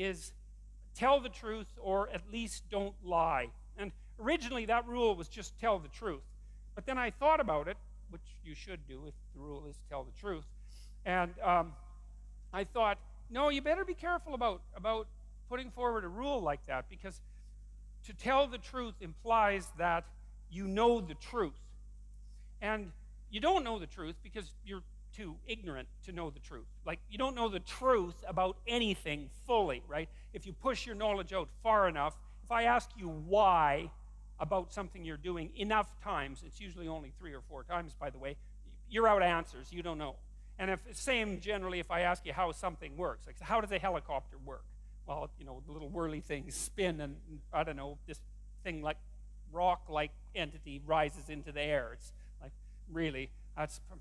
is tell the truth or at least don't lie. And originally that rule was just tell the truth. But then I thought about it, which you should do if the rule is tell the truth. And I thought, no, you better be careful about putting forward a rule like that, because to tell the truth implies that you know the truth. And you don't know the truth because you're too ignorant to know the truth. Like, you don't know the truth about anything fully, right? If you push your knowledge out far enough, if I ask you why about something you're doing enough times, it's usually only 3 or 4 times, by the way, you're out of answers, you don't know. And same generally if I ask you how something works. Like, how does a helicopter work? Well, you know, the little whirly things spin and, I don't know, this thing like rock-like entity rises into the air. It's like, really, that's a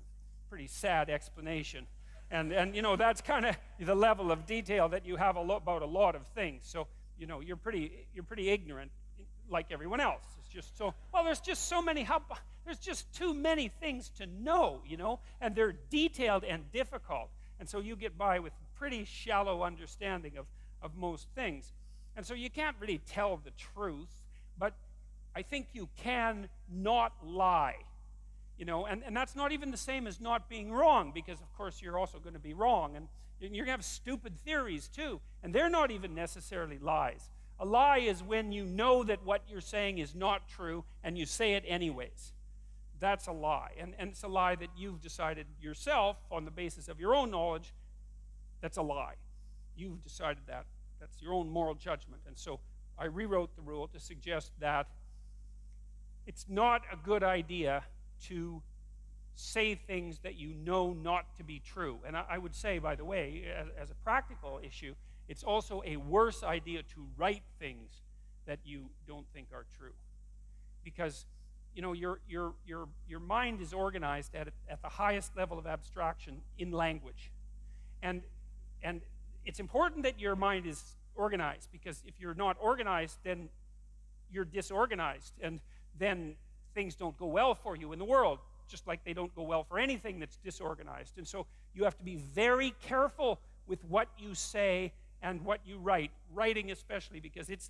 pretty sad explanation. And you know, that's kind of the level of detail that you have about a lot of things. So, you know, you're pretty ignorant like everyone else. It's just so, well, there's just so many, there's just too many things to know, you know, and they're detailed and difficult. And so you get by with pretty shallow understanding of most things. And so you can't really tell the truth, but I think you can not lie, you know, and that's not even the same as not being wrong, because of course you're also going to be wrong, and you're going to have stupid theories too, and they're not even necessarily lies. A lie is when you know that what you're saying is not true and you say it anyways. That's a lie, and it's a lie that you've decided yourself on the basis of your own knowledge. That's a lie. You've decided that. That's your own moral judgment. And so I rewrote the rule to suggest that it's not a good idea to say things that you know not to be true. And I would say, by the way, as a practical issue, it's also a worse idea to write things that you don't think are true. Because, you know, your mind is organized at the highest level of abstraction in language. And it's important that your mind is organized, because if you're not organized, then you're disorganized, and then things don't go well for you in the world, just like they don't go well for anything that's disorganized. And so you have to be very careful with what you say and what you write, writing especially, because it's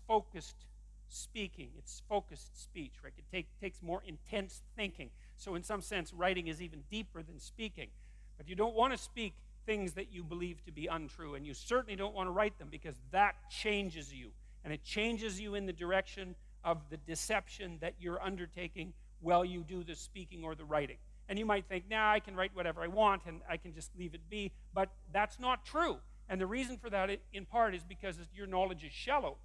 focused speaking, it's focused speech, right? It takes more intense thinking. So in some sense, writing is even deeper than speaking. But you don't want to speak things that you believe to be untrue, and you certainly don't want to write them, because that changes you, and it changes you in the direction of the deception that you're undertaking while you do the speaking or the writing. And you might think, nah, I can write whatever I want and I can just leave it be, but that's not true. And the reason for that, in part, is because your knowledge is shallow.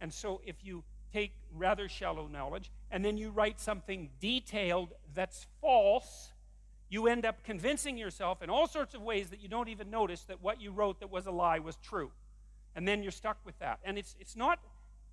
And so if you take rather shallow knowledge and then you write something detailed that's false, you end up convincing yourself in all sorts of ways that you don't even notice that what you wrote that was a lie was true. And then you're stuck with that. And it's not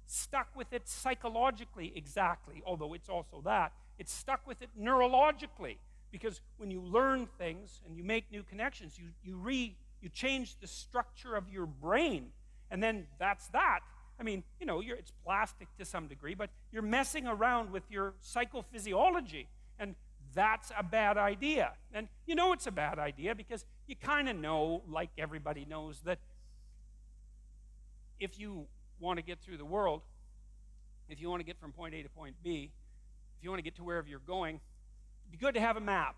stuck with it psychologically exactly, although it's also that. It's stuck with it neurologically, because when you learn things and you make new connections, you change the structure of your brain, and then that's that. I mean, you know, it's plastic to some degree, but you're messing around with your psychophysiology, and that's a bad idea. And you know it's a bad idea because you kind of know, like everybody knows, that if you want to get through the world, if you want to get from point A to point B, if you want to get to wherever you're going, it'd be good to have a map.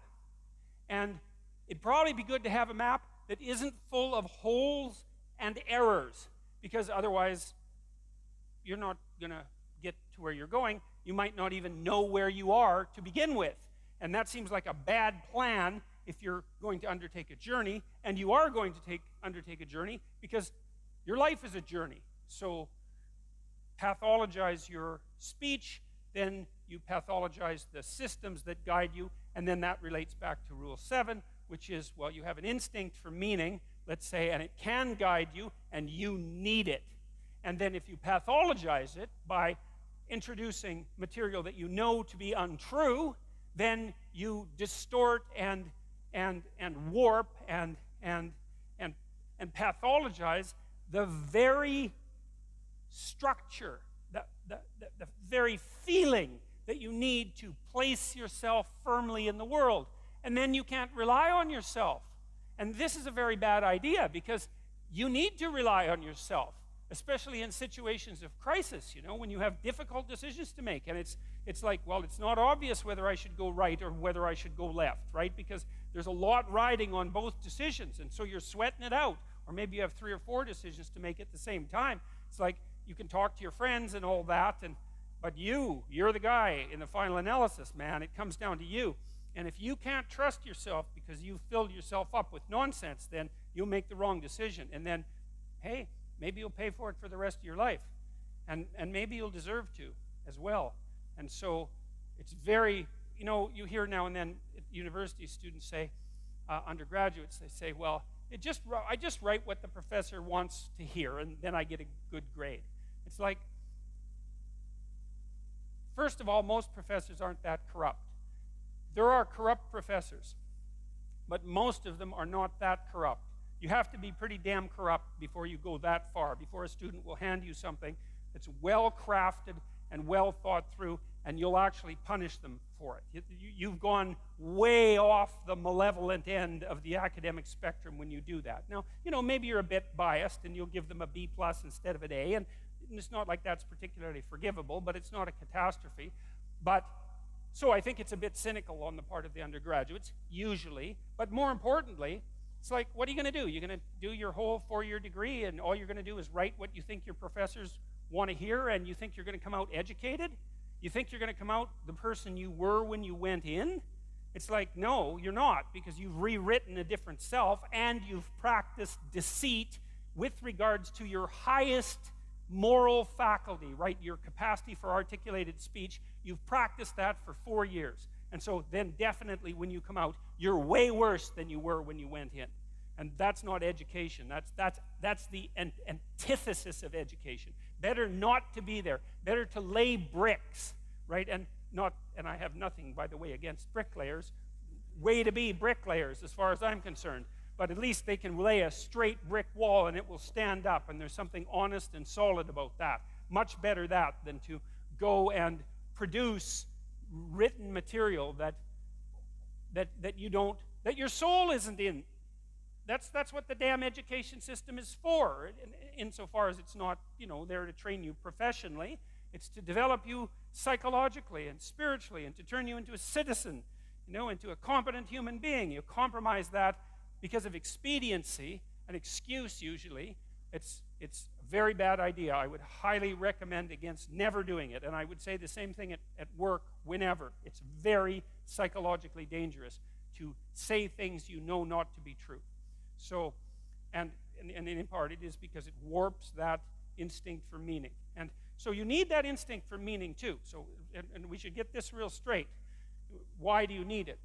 And it'd probably be good to have a map that isn't full of holes and errors, because otherwise you're not going to get to where you're going. You might not even know where you are to begin with. And that seems like a bad plan if you're going to undertake a journey, and you are going to undertake a journey because your life is a journey. So pathologize your speech, then you pathologize the systems that guide you, and then that relates back to Rule 7, which is, well, you have an instinct for meaning, let's say, and it can guide you, and you need it. And then if you pathologize it by introducing material that you know to be untrue, then you distort and warp and pathologize the very structure, the very feeling that you need to place yourself firmly in the world. And then you can't rely on yourself. And this is a very bad idea, because you need to rely on yourself, especially in situations of crisis, when you have difficult decisions to make. And it's like, well, it's not obvious whether I should go right or whether I should go left, right? Because there's a lot riding on both decisions, and so you're sweating it out. Or maybe you have 3 or 4 decisions to make at the same time. It's like you can talk to your friends and all that, but you're the guy in the final analysis, man. It comes down to you. And if you can't trust yourself because you've filled yourself up with nonsense, then you'll make the wrong decision. And then, hey, maybe you'll pay for it for the rest of your life. And maybe you'll deserve to as well. And so it's very, you hear now and then university students say, undergraduates, they say, well, I just write what the professor wants to hear, and then I get a good grade. It's like, first of all, most professors aren't that corrupt. There are corrupt professors, but most of them are not that corrupt. You have to be pretty damn corrupt before you go that far, before a student will hand you something that's well crafted and well thought through, and you'll actually punish them for it. You've gone way off the malevolent end of the academic spectrum when you do that. Now, maybe you're a bit biased and you'll give them a B+ instead of an A, and it's not like that's particularly forgivable, but it's not a catastrophe. So I think it's a bit cynical on the part of the undergraduates, usually. But more importantly, it's like, what are you going to do? You're going to do your whole 4-year degree, and all you're going to do is write what you think your professors want to hear, and you think you're going to come out educated? You think you're going to come out the person you were when you went in? It's like, no, you're not, because you've rewritten a different self, and you've practiced deceit with regards to your highest moral faculty, right? Your capacity for articulated speech. You've practiced that for 4 years. And so then definitely when you come out, you're way worse than you were when you went in. And that's not education. That's the antithesis of education. Better not to be there. Better to lay bricks, right? And I have nothing, by the way, against bricklayers. Way to be bricklayers, as far as I'm concerned. But at least they can lay a straight brick wall and it will stand up, and there's something honest and solid about that. Much better that than to go and produce written material that your soul isn't in. That's what the damn education system is for, insofar as it's not, there to train you professionally. It's to develop you psychologically and spiritually, and to turn you into a citizen, into a competent human being. You compromise that because of expediency, an excuse usually. It's a very bad idea. I would highly recommend against never doing it. And I would say the same thing at work whenever. It's very psychologically dangerous to say things you know not to be true. So, and in part it is because it warps that instinct for meaning. And so you need that instinct for meaning too. So, and we should get this real straight. Why do you need it?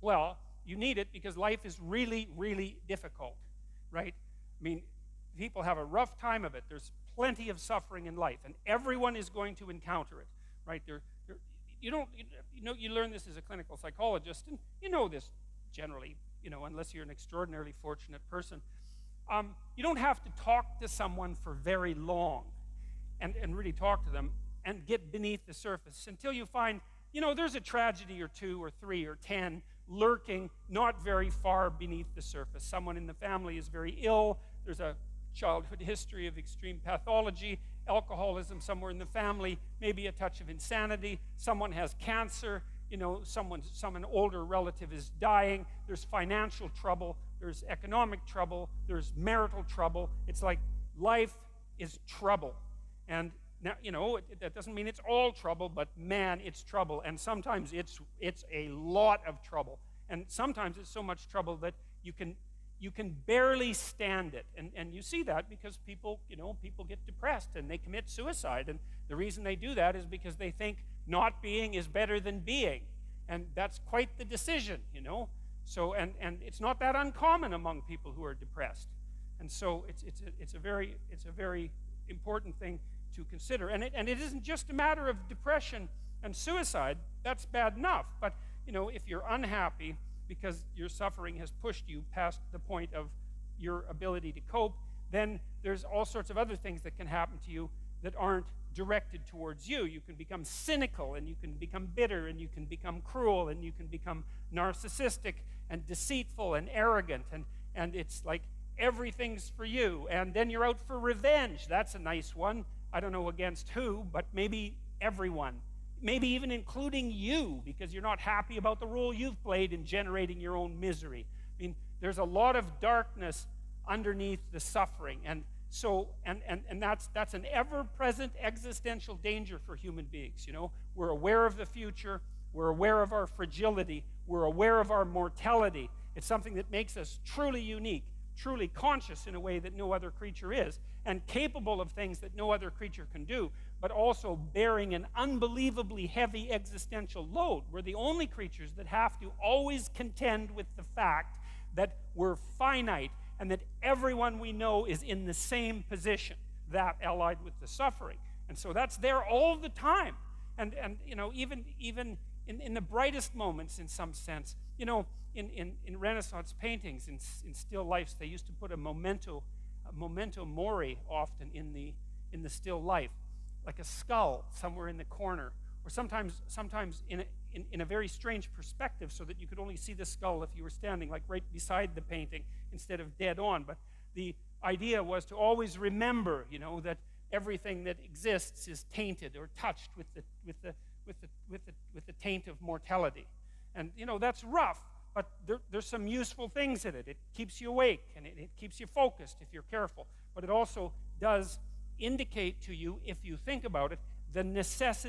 Well, you need it because life is really, really difficult, right? I mean, people have a rough time of it. There's plenty of suffering in life, and everyone is going to encounter it, right? You learn this as a clinical psychologist, and you know this generally, unless you're an extraordinarily fortunate person. You don't have to talk to someone for very long and really talk to them and get beneath the surface until you find, there's a tragedy or 2 or 3 or 10 lurking not very far beneath the surface. Someone in the family is very ill. There's a childhood history of extreme pathology, alcoholism somewhere in the family, maybe a touch of insanity. Someone has cancer. Some older relative is dying. There's financial trouble. There's economic trouble. There's marital trouble. It's like life is trouble. And now, that doesn't mean it's all trouble, but man, it's trouble. And sometimes it's a lot of trouble. And sometimes it's so much trouble that you can barely stand it. And you see that because people get depressed and they commit suicide. And the reason they do that is because they think not being is better than being. And that's quite the decision, So, and it's not that uncommon among people who are depressed. And so it's a very important thing to consider. And it isn't just a matter of depression and suicide. That's bad enough. But, if you're unhappy because your suffering has pushed you past the point of your ability to cope, then there's all sorts of other things that can happen to you that aren't directed towards you. You can become cynical, and you can become bitter, and you can become cruel, and you can become narcissistic and deceitful and arrogant. And it's like everything's for you. And then you're out for revenge. That's a nice one. I don't know against who, but maybe everyone. Maybe even including you, because you're not happy about the role you've played in generating your own misery. I mean, there's a lot of darkness underneath the suffering. And so, and that's an ever-present existential danger for human beings, you know. We're aware of the future. We're aware of our fragility. We're aware of our mortality. It's something that makes us truly unique, truly conscious in a way that no other creature is, and capable of things that no other creature can do, but also bearing an unbelievably heavy existential load. We're the only creatures that have to always contend with the fact that we're finite and that everyone we know is in the same position, that allied with the suffering. And so that's there all the time. And you know, even in the brightest moments, in some sense, you know, in Renaissance paintings, in still lifes, they used to put a memento mori often in the still life, like a skull somewhere in the corner, or sometimes in a very strange perspective, so that you could only see the skull if you were standing like right beside the painting instead of dead on. But the idea was to always remember, you know, that everything that exists is tainted or touched with the taint of mortality. And you know, that's rough, but there's some useful things in it. It keeps you awake, and it keeps you focused if you're careful. But it also does indicate to you, if you think about it, the necessity